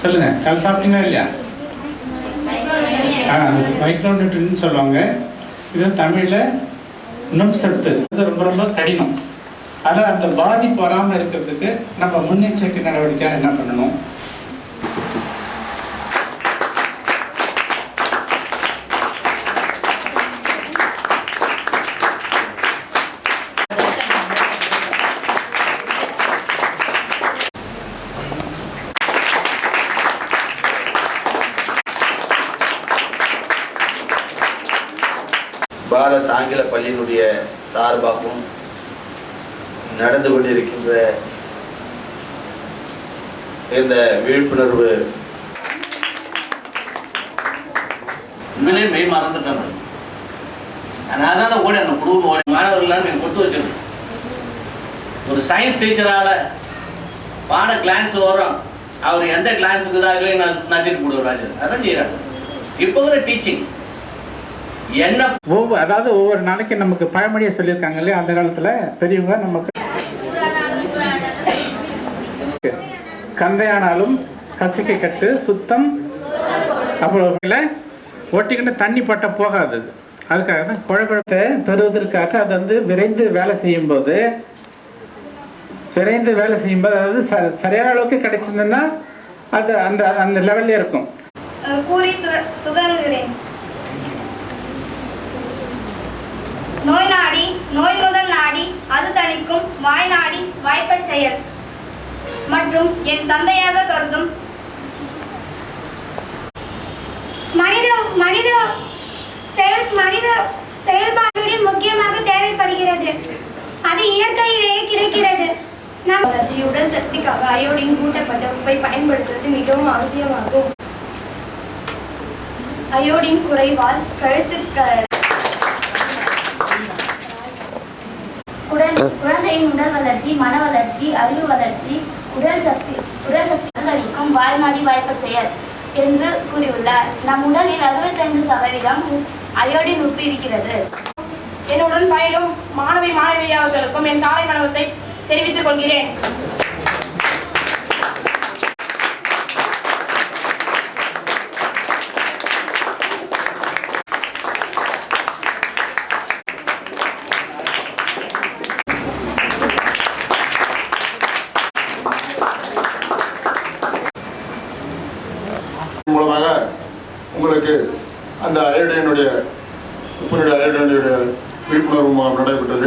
சொல்லுங்க, காலை சாப்பிட்டீங்களா இல்லையா? மைக்ரோ நியூட்ரியன்ட்னு சொல்லுவாங்க. இது தமிழில் நுண்சத்து. இது ரொம்ப ரொம்ப கடினம். அதனால் அந்த பாதிப்பு வராமல் இருக்கிறதுக்கு நம்ம முன்னெச்சரிக்கை நடவடிக்கை என்ன பண்ணணும்? பாரத் ஆங்கில பள்ளியினுடைய சார்பாகவும் நடந்து கொண்டிருக்கின்ற இந்த விழிப்புணர்வு உண்மையிலே மெய் மறந்துட்டேன். அதனால தான் ஓடி அந்த குடும்பம் ஓடி மாணவர்களால் நீங்கள் கொடுத்து வச்சிருக்கேன். ஒரு சயின்ஸ் டீச்சரால் பாட கிளான்ஸ் வரும், அவர் எந்த கிளான்ஸுக்கு தான் அதுவே நட்டிட்டு போடுவார். அதான் செய்கிறாங்க இப்போ ஒரு டீச்சிங். என்ன அதாவது ஒவ்வொரு நாளைக்கு நமக்கு பழமொழியை சொல்லியிருக்காங்க இல்லையா? அந்த காலத்தில் பெரியவங்க நமக்கு கந்தையானாலும் கசிக்க கட்டு சுத்தம் அப்புறம் ஒட்டிக்கிட்டு தண்ணி பட்ட போகாது. அதுக்காக தான் குழப்பத்தை பெறுவதற்காக அது வந்து விரைந்து வேலை செய்யும்போது அதாவது சரியான அளவுக்கு கிடைச்சிருந்ததுன்னா அது அந்த அந்த லெவல்லே இருக்கும். கூறி துகங்குகிறேன். நோய் நாடி நோய் முதல் நாடி அது தணிக்கும் வாய் நாடி வாய்ப்பச் செயல் மற்றும் என் தந்தையாக கருதும் மனித செயல்பாடுகளில் முக்கியமாக தேவைப்படுகிறது. அது இயற்கையிலேயே கிடைக்கிறது. நம் வளர்ச்சியுடன் சக்திக்காக அயோடின் கூட்டப்பட்ட உப்பை பயன்படுத்துவது மிகவும் அவசியமாகும். அயோடின் குறைவால் குழந்தையின் உடல் வளர்ச்சி, மன வளர்ச்சி, அறிவு வளர்ச்சி, உடல் சக்தி அளிக்கும் வாய்நாடி வாய்ப்பச் செயல் என்று கூறியுள்ளார். நம் உடலில் 65% அயோடின் உப்பு இருக்கிறது. என்னுடன் பயிலும் மாணவியர்களுக்கும் என் காலை வணக்கத்தை தெரிவித்துக் கொள்கிறேன். மூலமாக உங்களுக்கு அந்த அயோடினுடைய விழிப்புணர்வு முகாம் நடைபெற்றது.